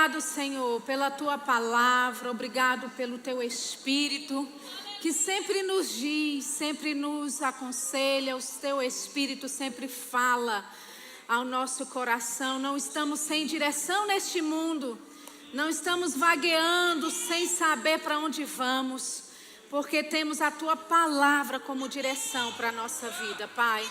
obrigado, Senhor, pela Tua palavra, obrigado pelo Teu Espírito, que sempre nos diz, sempre nos aconselha, o Teu Espírito sempre fala ao nosso coração. Não estamos sem direção neste mundo, não estamos vagueando sem saber para onde vamos, porque temos a Tua palavra como direção para a nossa vida, Pai.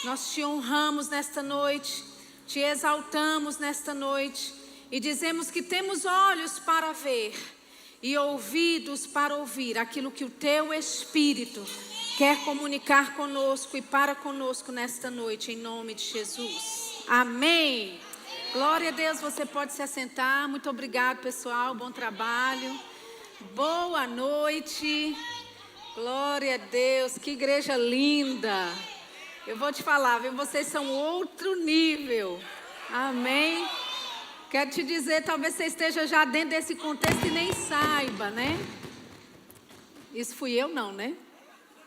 Nós Te honramos nesta noite, Te exaltamos nesta noite e dizemos que temos olhos para ver e ouvidos para ouvir aquilo que o Teu Espírito quer comunicar conosco e para conosco nesta noite, em nome de Jesus. Amém. Glória a Deus, você pode se assentar. Muito obrigado, pessoal, bom trabalho. Boa noite. Glória a Deus, que igreja linda. Eu vou te falar, viu? Vocês são outro nível. Amém. Quero te dizer, talvez você esteja já dentro desse contexto e nem saiba, né? Isso fui eu não, né?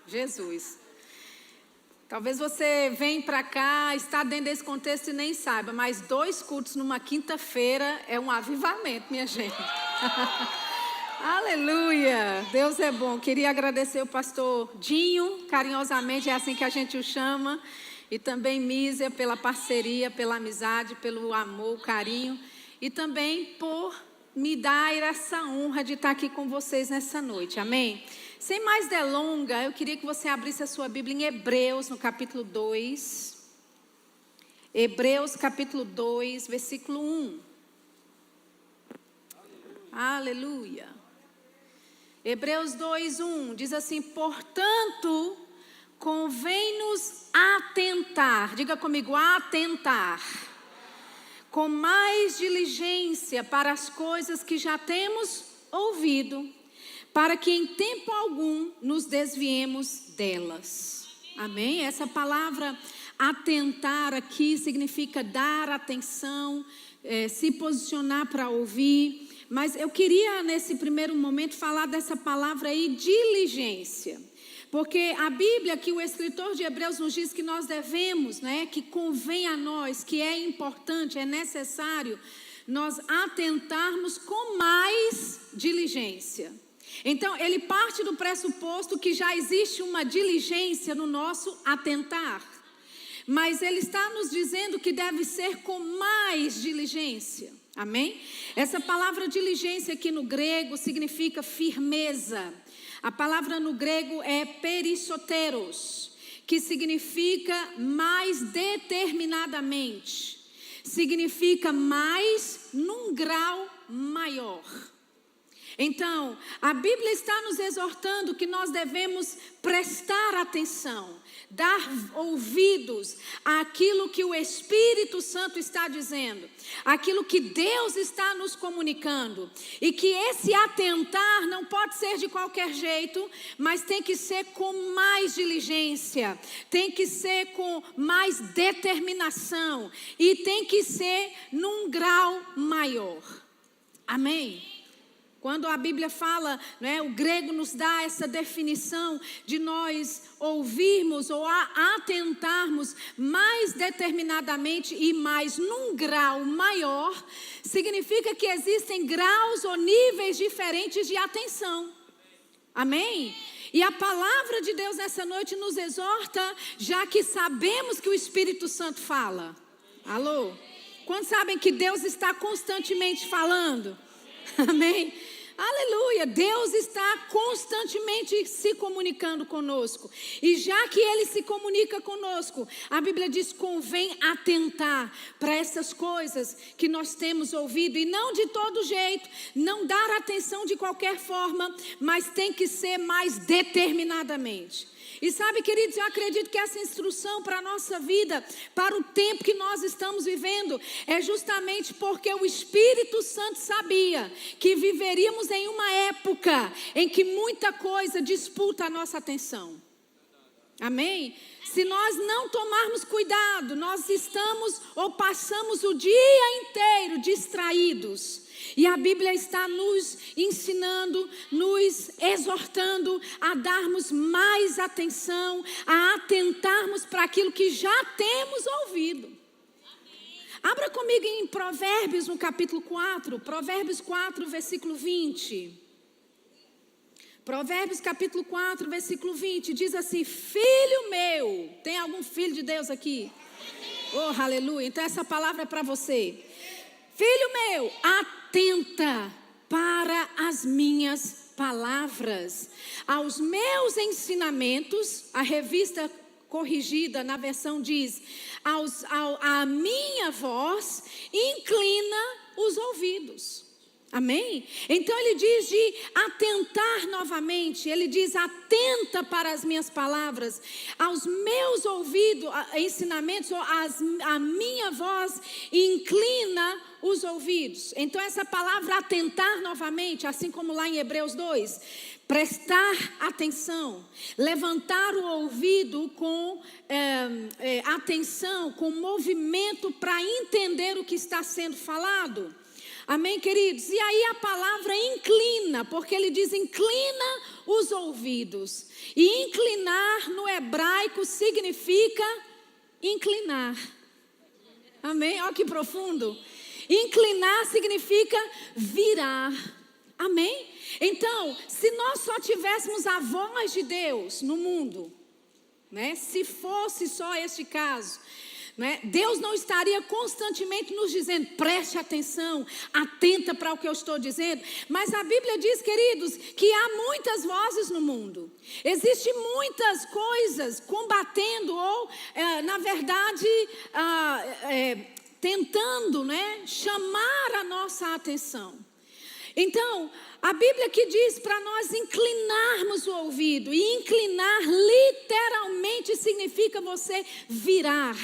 Jesus. Talvez você venha para cá, está dentro desse contexto e nem saiba, mas 2 cultos numa quinta-feira é um avivamento, minha gente. Aleluia, Deus é bom. Queria agradecer o pastor Dinho, carinhosamente é assim que a gente o chama, e também Mísia pela parceria, pela amizade, pelo amor, o carinho, e também por me dar essa honra de estar aqui com vocês nessa noite, amém? Sem mais delonga, eu queria que você abrisse a sua Bíblia em Hebreus, no capítulo 2. Hebreus, capítulo 2, versículo 1. Aleluia. Hebreus 2, 1 diz assim: portanto, convém-nos atentar, diga comigo, atentar, com mais diligência para as coisas que já temos ouvido, para que em tempo algum nos desviemos delas. Amém? Essa palavra atentar aqui significa dar atenção, se posicionar para ouvir. Mas eu queria nesse primeiro momento falar dessa palavra aí, diligência. Porque a Bíblia, que o escritor de Hebreus nos diz que nós devemos, né, que convém a nós, que é importante, é necessário nós atentarmos com mais diligência. Então, ele parte do pressuposto que já existe uma diligência no nosso atentar. Mas ele está nos dizendo que deve ser com mais diligência. Amém? Essa palavra diligência aqui no grego significa firmeza. A palavra no grego é perissoteros, que significa mais determinadamente. Significa mais num grau maior. Então, a Bíblia está nos exortando que nós devemos prestar atenção, dar ouvidos àquilo que o Espírito Santo está dizendo, aquilo que Deus está nos comunicando, e que esse atentar não pode ser de qualquer jeito, mas tem que ser com mais diligência, tem que ser com mais determinação, e tem que ser num grau maior. Amém? Quando a Bíblia fala, né, o grego nos dá essa definição de nós ouvirmos ou atentarmos mais determinadamente e mais num grau maior, significa que existem graus ou níveis diferentes de atenção. Amém? E a palavra de Deus nessa noite nos exorta, já que sabemos que o Espírito Santo fala. Alô? Quantos sabem que Deus está constantemente falando? Amém? Aleluia, Deus está constantemente se comunicando conosco. E já que Ele se comunica conosco, a Bíblia diz: convém atentar para essas coisas que nós temos ouvido. E não de todo jeito, não dar atenção de qualquer forma, mas tem que ser mais determinadamente. E sabe, queridos, eu acredito que essa instrução para a nossa vida, para o tempo que nós estamos vivendo, é justamente porque o Espírito Santo sabia que viveríamos em uma época em que muita coisa disputa a nossa atenção. Amém? Se nós não tomarmos cuidado, nós estamos ou passamos o dia inteiro distraídos. E a Bíblia está nos ensinando, nos exortando a darmos mais atenção, a atentarmos para aquilo que já temos ouvido. Abra comigo em Provérbios, no capítulo 4. Provérbios 4, versículo 20. Provérbios capítulo 4, versículo 20. Diz assim: filho meu. Tem algum filho de Deus aqui? Oh, aleluia. Então essa palavra é para você. Filho meu, atenta para as minhas palavras, aos meus ensinamentos. A revista corrigida na versão diz: a minha voz, inclina os ouvidos. Amém? Então ele diz de atentar novamente. Ele diz: atenta para as minhas palavras, aos meus ouvidos, ensinamentos, a minha voz, inclina os ouvidos. Então essa palavra atentar novamente, assim como lá em Hebreus 2, prestar atenção, levantar o ouvido com atenção, com movimento para entender o que está sendo falado. Amém, queridos? E aí a palavra inclina, porque ele diz inclina os ouvidos. E inclinar no hebraico significa inclinar. Amém? Olha que profundo. Inclinar significa virar. Amém? Então, se nós só tivéssemos a voz de Deus no mundo, né? Se fosse só este caso, né? Deus não estaria constantemente nos dizendo: preste atenção, atenta para o que eu estou dizendo. Mas a Bíblia diz, queridos, que há muitas vozes no mundo. Existem muitas coisas combatendo ou, na verdade, tentando, né, chamar a nossa atenção. Então, a Bíblia que diz para nós inclinarmos o ouvido. E inclinar literalmente significa você virar.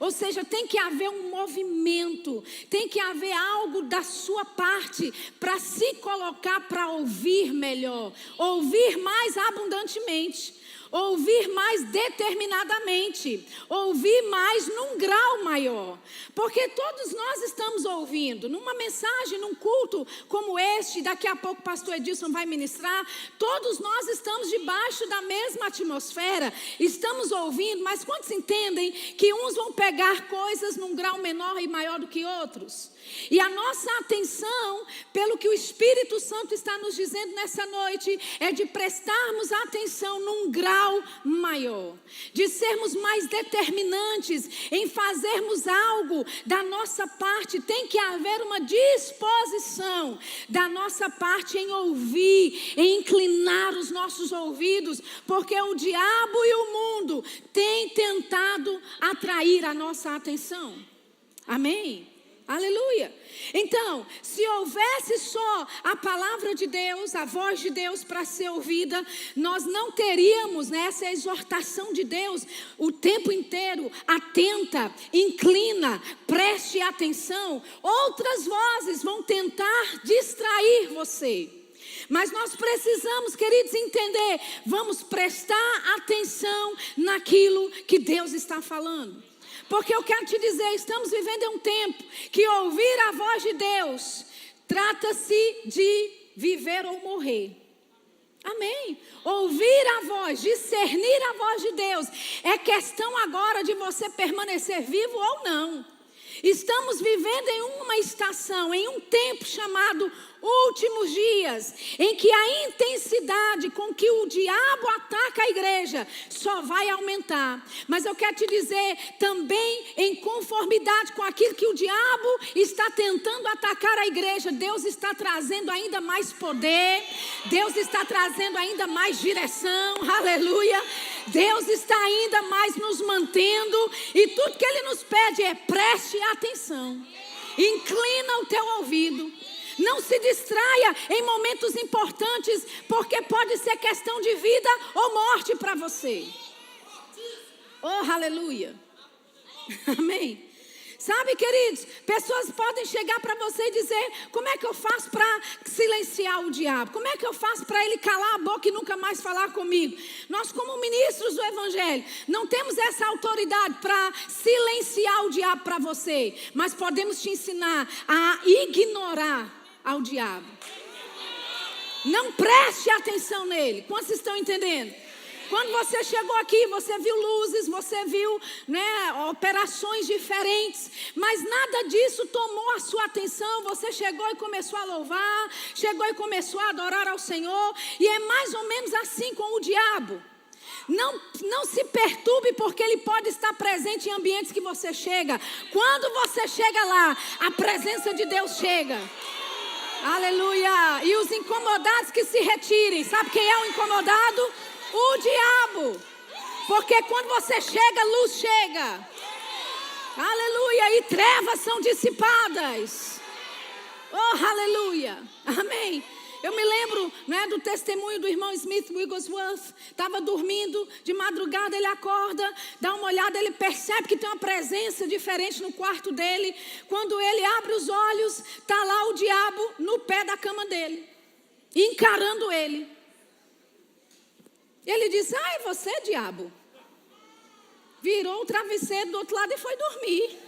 Ou seja, tem que haver um movimento. Tem que haver algo da sua parte para se colocar para ouvir melhor. Ouvir mais abundantemente. Ouvir mais determinadamente, ouvir mais num grau maior, porque todos nós estamos ouvindo, numa mensagem, num culto como este, daqui a pouco o pastor Edilson vai ministrar, todos nós estamos debaixo da mesma atmosfera, estamos ouvindo, mas quantos entendem que uns vão pegar coisas num grau menor e maior do que outros? E a nossa atenção, pelo que o Espírito Santo está nos dizendo nessa noite, é de prestarmos atenção num grau maior, de sermos mais determinantes em fazermos algo da nossa parte. Tem que haver uma disposição da nossa parte em ouvir, em inclinar os nossos ouvidos, porque o diabo e o mundo têm tentado atrair a nossa atenção. Amém? Aleluia. Então, se houvesse só a palavra de Deus, a voz de Deus para ser ouvida, nós não teríamos, né, essa exortação de Deus o tempo inteiro: atenta, inclina, preste atenção. Outras vozes vão tentar distrair você. Mas nós precisamos, queridos, entender, vamos prestar atenção naquilo que Deus está falando. Porque eu quero te dizer, estamos vivendo em um tempo que ouvir a voz de Deus trata-se de viver ou morrer. Amém? Ouvir a voz, discernir a voz de Deus, é questão agora de você permanecer vivo ou não. Estamos vivendo em uma estação, em um tempo chamado últimos dias, em que a intensidade com que o diabo ataca a igreja só vai aumentar. Mas eu quero te dizer, também em conformidade com aquilo que o diabo está tentando atacar a igreja, Deus está trazendo ainda mais poder, Deus está trazendo ainda mais direção, aleluia. Deus está ainda mais nos mantendo, e tudo que Ele nos pede é: preste atenção, inclina o teu ouvido. Não se distraia em momentos importantes, porque pode ser questão de vida ou morte para você. Oh, aleluia. Amém. Sabe, queridos, pessoas podem chegar para você e dizer: como é que eu faço para silenciar o diabo? Como é que eu faço para ele calar a boca e nunca mais falar comigo? Nós, como ministros do Evangelho, não temos essa autoridade para silenciar o diabo para você, mas podemos te ensinar a ignorar ao diabo. Não preste atenção nele. Quantos estão entendendo? Quando você chegou aqui, você viu luzes, você viu, né, operações diferentes, mas nada disso tomou a sua atenção. Você chegou e começou a louvar, chegou e começou a adorar ao Senhor, e é mais ou menos assim com o diabo. Não se perturbe, porque ele pode estar presente em ambientes que você chega. Quando você chega lá, a presença de Deus chega. Aleluia. E os incomodados que se retirem. Sabe quem é o incomodado? O diabo. Porque quando você chega, luz chega. Aleluia. E trevas são dissipadas. Oh, aleluia. Amém. Eu me lembro, né, do testemunho do irmão Smith Wigglesworth. Estava dormindo, de madrugada ele acorda, dá uma olhada, ele percebe que tem uma presença diferente no quarto dele. Quando ele abre os olhos, está lá o diabo no pé da cama dele, encarando ele. Ele diz: ai, você, diabo. Virou o travesseiro do outro lado e foi dormir.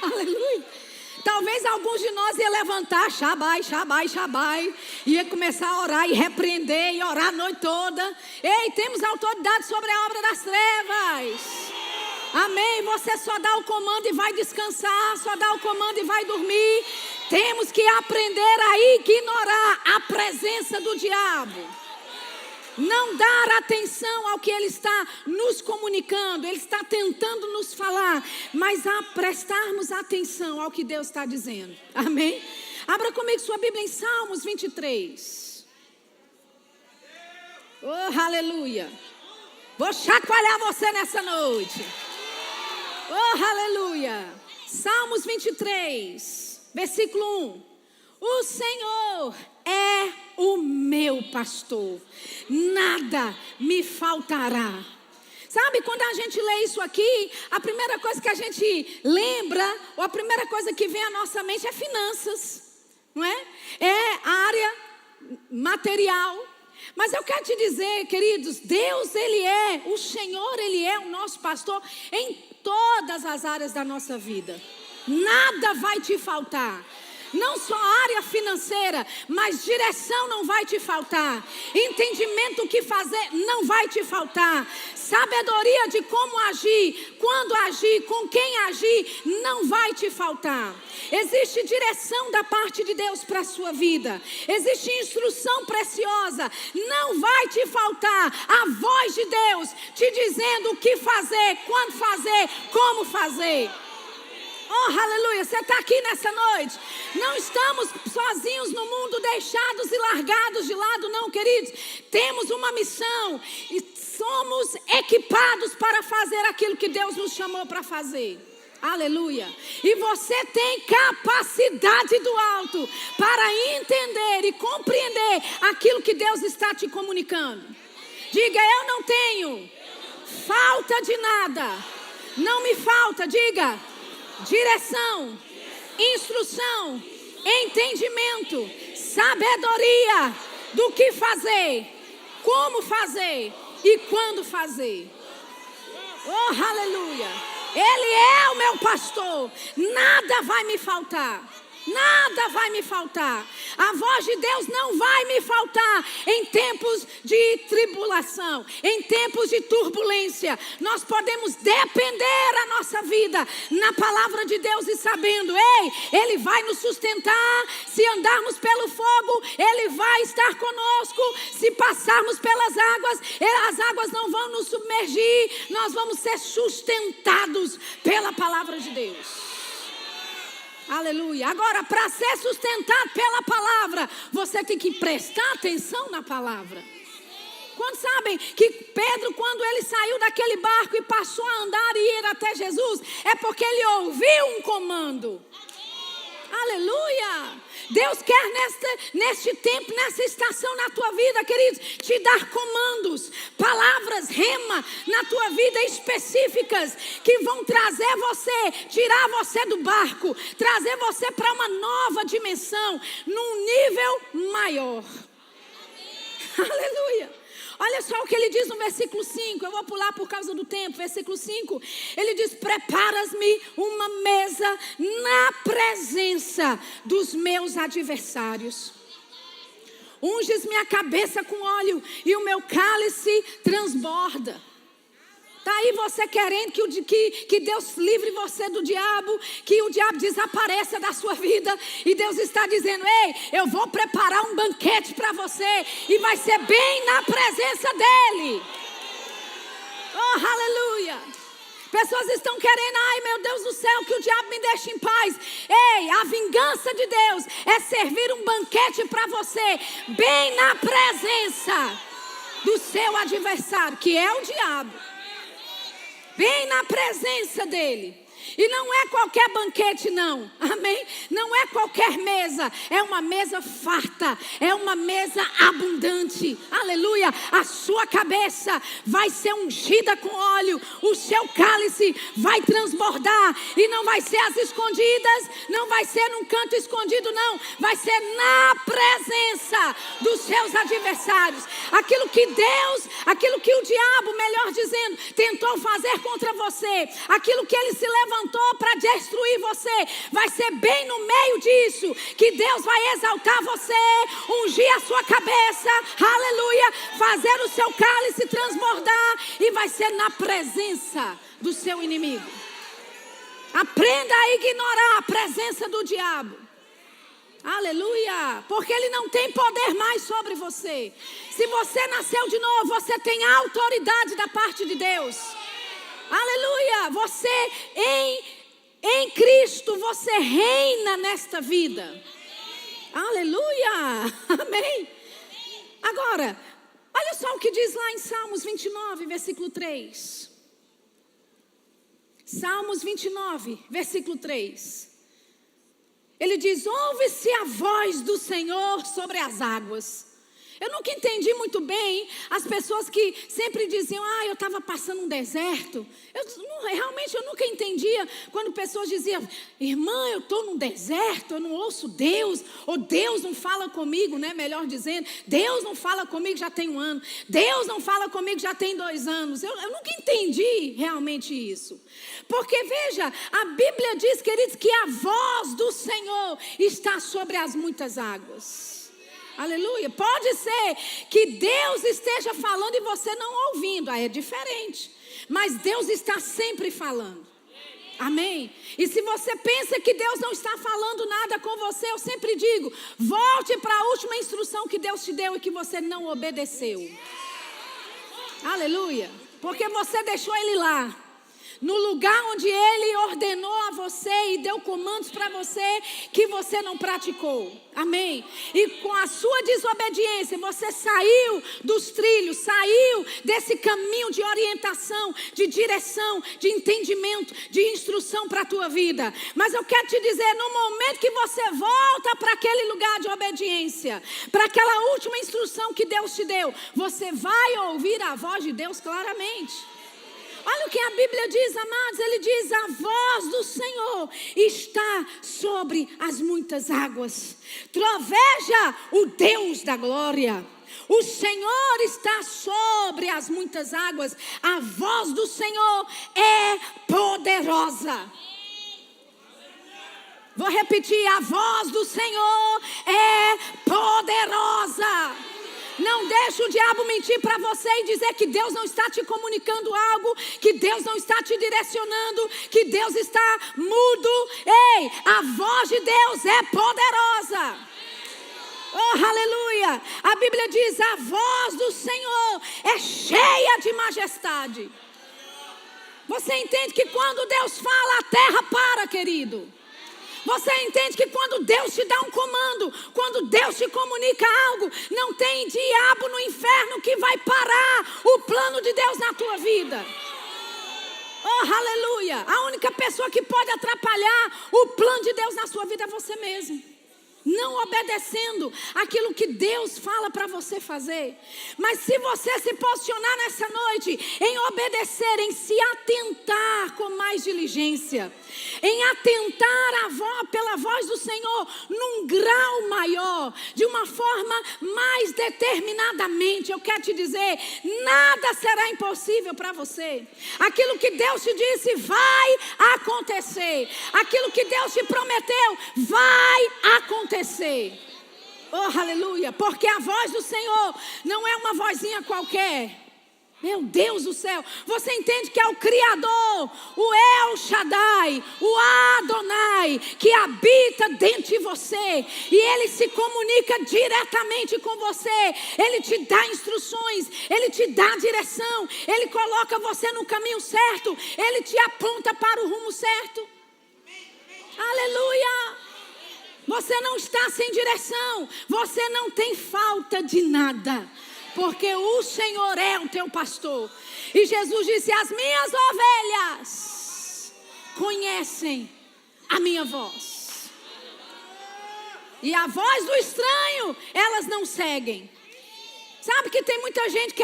Aleluia. Talvez alguns de nós ia levantar, Shabai, Shabai, Shabai, ia começar a orar e repreender e orar a noite toda. Ei, temos autoridade sobre a obra das trevas. Amém. Você só dá o comando e vai descansar, só dá o comando e vai dormir. Temos que aprender a ignorar a presença do diabo. Não dar atenção ao que ele está nos comunicando. Ele está tentando nos falar, mas a prestarmos atenção ao que Deus está dizendo. Amém? Abra comigo sua Bíblia em Salmos 23. Oh, aleluia. Vou chacoalhar você nessa noite. Oh, aleluia. Salmos 23, versículo 1. O Senhor é o meu pastor, nada me faltará. Sabe, quando a gente lê isso aqui, a primeira coisa que a gente lembra, ou a primeira coisa que vem à nossa mente é finanças, não é? É a área material. Mas eu quero te dizer, queridos, Deus, o Senhor, Ele é o nosso pastor em todas as áreas da nossa vida. Nada vai te faltar. Não só área financeira, mas direção não vai te faltar. Entendimento do que fazer não vai te faltar. Sabedoria de como agir, quando agir, com quem agir, não vai te faltar. Existe direção da parte de Deus para a sua vida. Existe instrução preciosa. Não vai te faltar a voz de Deus te dizendo o que fazer, quando fazer, como fazer. Oh, aleluia, você está aqui nessa noite. Não estamos sozinhos no mundo, deixados e largados de lado, não, queridos. Temos uma missão e somos equipados para fazer aquilo que Deus nos chamou para fazer. Aleluia. E você tem capacidade do alto para entender e compreender aquilo que Deus está te comunicando. Diga: eu não tenho falta de nada. Não me falta, diga: direção, instrução, entendimento, sabedoria do que fazer, como fazer e quando fazer. Oh, aleluia. Ele é o meu pastor, nada vai me faltar. Nada vai me faltar. A voz de Deus não vai me faltar em tempos de tribulação, em tempos de turbulência. Nós podemos depender a nossa vida na palavra de Deus e sabendo, Ele vai nos sustentar. Se andarmos pelo fogo, Ele vai estar conosco. Se passarmos pelas águas, as águas não vão nos submergir. Nós vamos ser sustentados pela palavra de Deus. Aleluia. Agora, para ser sustentado pela palavra, você tem que prestar atenção na palavra. Quantos sabem que Pedro, quando ele saiu daquele barco e passou a andar e ir até Jesus, é porque ele ouviu um comando. Aleluia. Deus quer neste tempo, nessa estação na tua vida, queridos, te dar comandos, palavras, rema na tua vida específicas que vão trazer você, tirar você do barco, trazer você para uma nova dimensão, num nível maior. Aleluia. Olha só o que ele diz no versículo 5. Eu vou pular por causa do tempo. Versículo 5. Ele diz: preparas-me uma mesa na presença dos meus adversários. Unges minha cabeça com óleo e o meu cálice transborda. Está aí você querendo que Deus livre você do diabo, que o diabo desapareça da sua vida. E Deus está dizendo: ei, eu vou preparar um banquete para você. E vai ser bem na presença dEle. Oh, aleluia. Pessoas estão querendo: ai meu Deus do céu, que o diabo me deixe em paz. Ei, a vingança de Deus é servir um banquete para você, bem na presença do seu adversário, que é o diabo. Bem na presença dele. E não é qualquer banquete não, amém? Não é qualquer mesa, é uma mesa farta, é uma mesa abundante, aleluia. A sua cabeça vai ser ungida com óleo, o seu cálice vai transbordar, e não vai ser às escondidas, não vai ser num canto escondido não, vai ser na presença dos seus adversários. Aquilo que o diabo, melhor dizendo, tentou fazer contra você, aquilo que ele se levantou para destruir você, vai ser bem no meio disso que Deus vai exaltar você, ungir a sua cabeça, aleluia, fazer o seu cálice transbordar, e vai ser na presença do seu inimigo. Aprenda a ignorar a presença do diabo, aleluia, porque ele não tem poder mais sobre você. Se você nasceu de novo, você tem autoridade da parte de Deus. Aleluia, você em Cristo, você reina nesta vida. Aleluia, amém. Agora, olha só o que diz lá em Salmos 29, versículo 3. Salmos 29, versículo 3. Ele diz: ouve-se a voz do Senhor sobre as águas. Eu nunca entendi muito bem as pessoas que sempre diziam: eu estava passando um deserto. Realmente eu nunca entendia quando pessoas diziam: irmã, eu estou num deserto, eu não ouço Deus, ou Deus não fala comigo, né? Melhor dizendo, Deus não fala comigo já tem 1 ano, Deus não fala comigo já tem 2 anos. Eu nunca entendi realmente isso. Porque veja, a Bíblia diz, queridos, que a voz do Senhor está sobre as muitas águas. Aleluia. Pode ser que Deus esteja falando e você não ouvindo. Aí é diferente. Mas Deus está sempre falando. Amém? E se você pensa que Deus não está falando nada com você, eu sempre digo: volte para a última instrução que Deus te deu e que você não obedeceu. Aleluia. Porque você deixou Ele lá, no lugar onde Ele ordenou a você e deu comandos para você que você não praticou. Amém? E com a sua desobediência, você saiu dos trilhos, saiu desse caminho de orientação, de direção, de entendimento, de instrução para a tua vida. Mas eu quero te dizer, no momento que você volta para aquele lugar de obediência, para aquela última instrução que Deus te deu, você vai ouvir a voz de Deus claramente. Olha o que a Bíblia diz, amados. Ele diz: a voz do Senhor está sobre as muitas águas. Troveja o Deus da glória. O Senhor está sobre as muitas águas. A voz do Senhor é poderosa. Vou repetir: a voz do Senhor é poderosa. Não deixe o diabo mentir para você e dizer que Deus não está te comunicando algo, que Deus não está te direcionando, que Deus está mudo. Ei, a voz de Deus é poderosa. Oh, aleluia. A Bíblia diz: a voz do Senhor é cheia de majestade. Você entende que quando Deus fala, a terra para, querido? Você entende que quando Deus te dá um comando, quando Deus te comunica algo, não tem diabo no inferno que vai parar o plano de Deus na tua vida. Oh, aleluia. A única pessoa que pode atrapalhar o plano de Deus na sua vida é você mesmo. Não obedecendo aquilo que Deus fala para você fazer. Mas se você se posicionar nessa noite em obedecer, em se atentar com mais diligência, em atentar pela voz do Senhor num grau maior, de uma forma mais determinadamente, eu quero te dizer, nada será impossível para você. Aquilo que Deus te disse vai acontecer. Aquilo que Deus te prometeu vai acontecer. Oh, aleluia. Porque a voz do Senhor não é uma vozinha qualquer. Meu Deus do céu, você entende que é o Criador, o El Shaddai, o Adonai, que habita dentro de você, e Ele se comunica diretamente com você, Ele te dá instruções, Ele te dá direção, Ele coloca você no caminho certo, Ele te aponta para o rumo certo. Aleluia! Você não está sem direção, você não tem falta de nada. Porque o Senhor é o teu pastor. E Jesus disse: as minhas ovelhas conhecem a minha voz. E a voz do estranho elas não seguem. Sabe que tem muita gente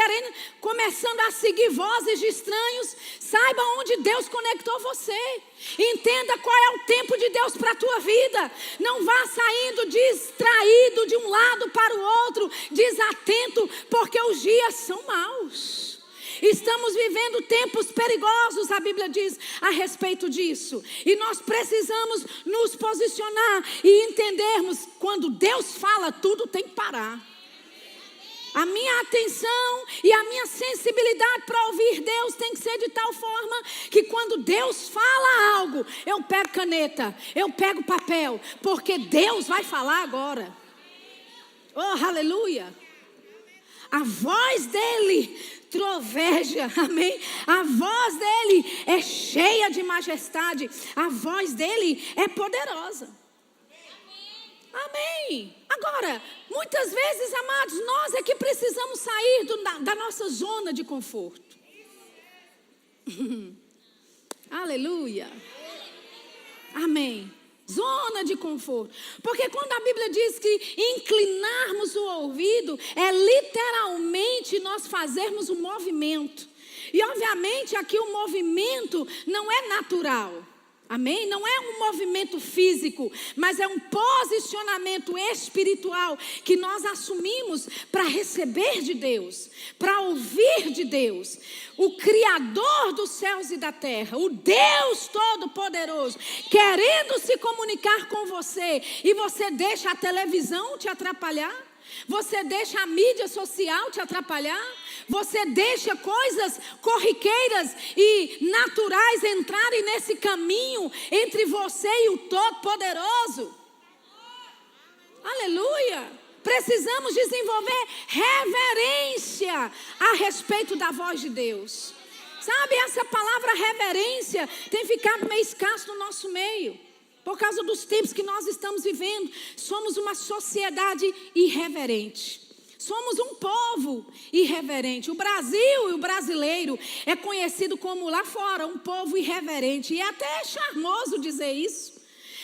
começando a seguir vozes de estranhos. Saiba onde Deus conectou você. Entenda qual é o tempo de Deus para a tua vida. Não vá saindo distraído de um lado para o outro, desatento, porque os dias são maus. Estamos vivendo tempos perigosos, a Bíblia diz a respeito disso. E nós precisamos nos posicionar e entendermos, quando Deus fala, tudo tem que parar. A minha atenção e a minha sensibilidade para ouvir Deus tem que ser de tal forma que quando Deus fala algo, eu pego caneta, eu pego papel, porque Deus vai falar agora. Oh, aleluia! A voz dele troveja, amém? A voz dele é cheia de majestade, a voz dele é poderosa. Amém. Agora, muitas vezes, amados, nós é que precisamos sair da nossa zona de conforto. Aleluia. Amém. Zona de conforto. Porque quando a Bíblia diz que inclinarmos o ouvido, é literalmente nós fazermos um movimento. E obviamente aqui o movimento não é natural. Amém? Não é um movimento físico, mas é um posicionamento espiritual que nós assumimos para receber de Deus, para ouvir de Deus. O Criador dos céus e da terra, o Deus Todo-Poderoso, querendo se comunicar com você, e você deixa a televisão te atrapalhar? Você deixa a mídia social te atrapalhar? Você deixa coisas corriqueiras e naturais entrarem nesse caminho entre você e o Todo-Poderoso? Aleluia! Precisamos desenvolver reverência a respeito da voz de Deus. Sabe, essa palavra reverência tem ficado meio escasso no nosso meio. Por causa dos tempos que nós estamos vivendo, somos uma sociedade irreverente. Somos um povo irreverente. O Brasil e o brasileiro é conhecido como lá fora um povo irreverente. E é até charmoso dizer isso.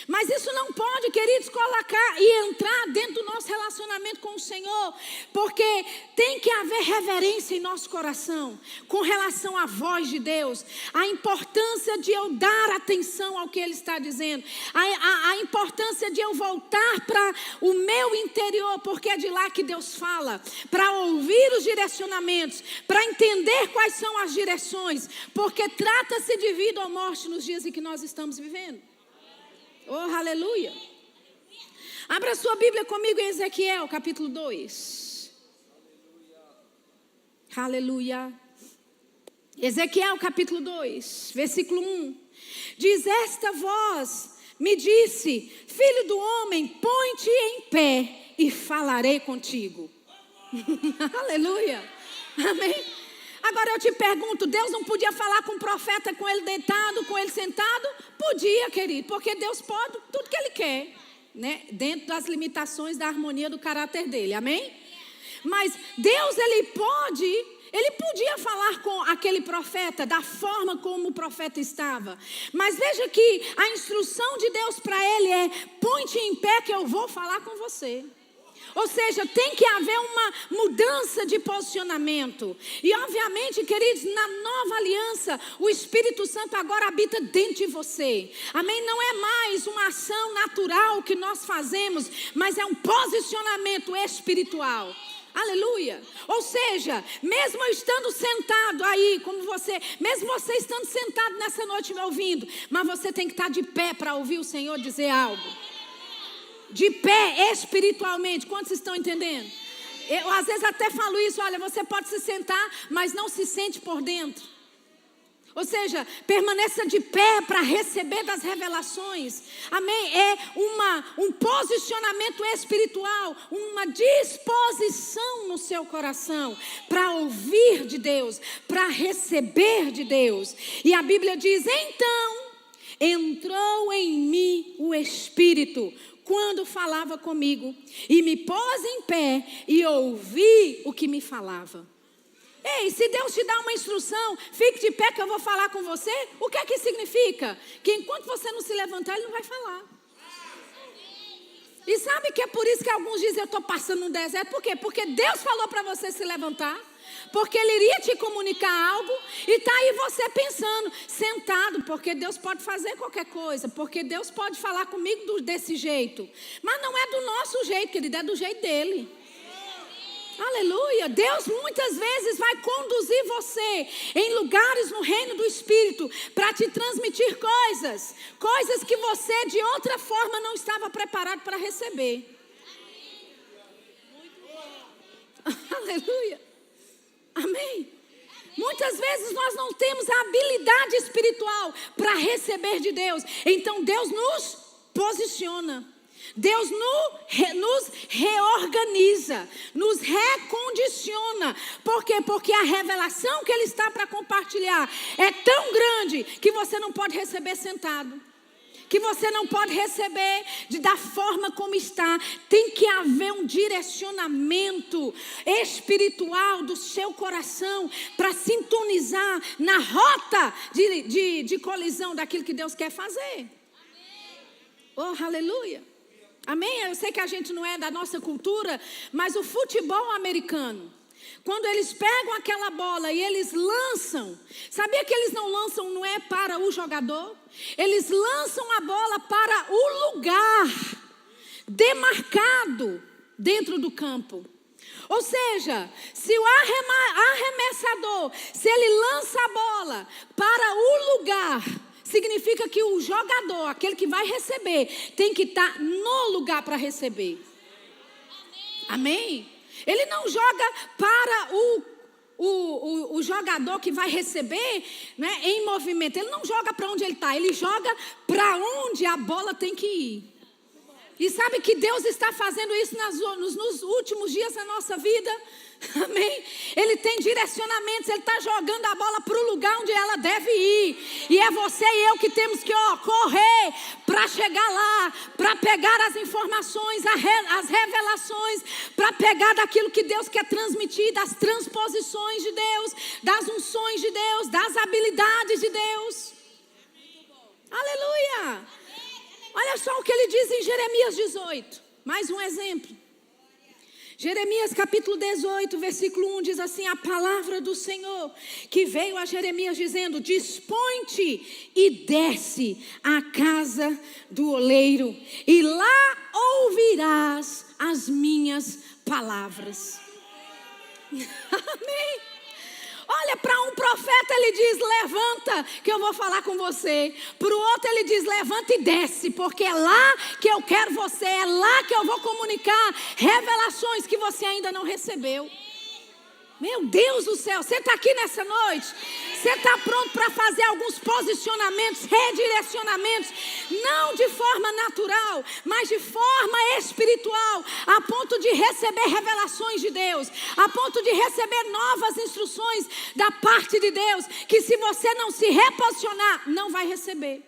Mas isso não pode, queridos, colocar e entrar dentro do nosso relacionamento com o Senhor. Porque tem que haver reverência em nosso coração com relação à voz de Deus. A importância de eu dar atenção ao que Ele está dizendo. A importância de eu voltar para o meu interior, porque é de lá que Deus fala. Para ouvir os direcionamentos, para entender quais são as direções. Porque trata-se de vida ou morte nos dias em que nós estamos vivendo. Oh, aleluia. Abra sua Bíblia comigo em Ezequiel, capítulo 2. Aleluia. Ezequiel, capítulo 2, versículo 1. Diz: esta voz me disse: filho do homem, põe-te em pé e falarei contigo. Aleluia. Amém. Agora eu te pergunto, Deus não podia falar com o profeta, com ele deitado, com ele sentado? Podia, querido, porque Deus pode tudo que Ele quer, né? Dentro das limitações da harmonia do caráter dele, amém? Mas Deus, Ele podia falar com aquele profeta da forma como o profeta estava. Mas veja que a instrução de Deus para ele é: põe-te em pé que eu vou falar com você. Ou seja, tem que haver uma mudança de posicionamento. E obviamente, queridos, na nova aliança, o Espírito Santo agora habita dentro de você. Amém? Não é mais uma ação natural que nós fazemos, mas é um posicionamento espiritual. Aleluia. Ou seja, mesmo eu estando sentado aí, como você, mesmo você estando sentado nessa noite me ouvindo, mas você tem que estar de pé para ouvir o Senhor dizer algo. de pé espiritualmente. Quantos estão entendendo? Eu às vezes até falo isso, olha, você pode se sentar, mas não se sente por dentro. Ou seja, permaneça de pé para receber das revelações. Amém? É um posicionamento espiritual, uma disposição no seu coração para ouvir de Deus, para receber de Deus. E a Bíblia diz, então, entrou em mim o Espírito quando falava comigo, e me pôs em pé e ouvi o que me falava. Ei, se Deus te dá uma instrução, fique de pé que eu vou falar com você, o que é que significa? Que enquanto você não se levantar, Ele não vai falar. E sabe que é por isso que alguns dizem, eu estou passando no deserto, por quê? Porque Deus falou para você se levantar, porque Ele iria te comunicar algo, e está aí você pensando, sentado, porque Deus pode fazer qualquer coisa, porque Deus pode falar comigo desse jeito, mas não é do nosso jeito, querido, é do jeito dEle. Aleluia, Deus muitas vezes vai conduzir você em lugares no reino do Espírito para te transmitir coisas que você de outra forma não estava preparado para receber. Aleluia, amém. Muitas vezes nós não temos a habilidade espiritual para receber de Deus, então Deus nos posiciona. Deus nos reorganiza, nos recondiciona. Por quê? Porque a revelação que Ele está para compartilhar é tão grande que você não pode receber sentado. Que você não pode receber da forma como está. Tem que haver um direcionamento espiritual do seu coração para sintonizar na rota de colisão daquilo que Deus quer fazer. Oh, aleluia. Amém? Eu sei que a gente não é da nossa cultura, mas o futebol americano, quando eles pegam aquela bola e eles lançam, sabia que eles não lançam, não é para o jogador? Eles lançam a bola para o lugar demarcado dentro do campo. Ou seja, se o arremessador, se ele lança a bola para o lugar, significa que o jogador, aquele que vai receber, tem que estar no lugar para receber. Amém? Ele não joga para o jogador que vai receber, né, em movimento. Ele não joga para onde ele está, ele joga para onde a bola tem que ir. E sabe que Deus está fazendo isso nos últimos dias da nossa vida? Amém? Ele tem direcionamentos, Ele está jogando a bola para o lugar onde ela deve ir. E é você e eu que temos que correr para chegar lá, para pegar as informações, as revelações, para pegar daquilo que Deus quer transmitir, das transposições de Deus, das unções de Deus, das habilidades de Deus. Aleluia! Olha só o que ele diz em Jeremias 18. Mais um exemplo. Jeremias capítulo 18, versículo 1 diz assim: a palavra do Senhor que veio a Jeremias dizendo: dispõe-te e desce à casa do oleiro, e lá ouvirás as minhas palavras. Amém. Olha, para um profeta ele diz: levanta que eu vou falar com você. Para o outro ele diz: levanta e desce, porque é lá que eu quero você, é lá que eu vou comunicar revelações que você ainda não recebeu. Meu Deus do céu, você está aqui nessa noite? Você está pronto para fazer alguns posicionamentos, redirecionamentos, não de forma natural, mas de forma espiritual, a ponto de receber revelações de Deus, a ponto de receber novas instruções da parte de Deus, que se você não se reposicionar, não vai receber.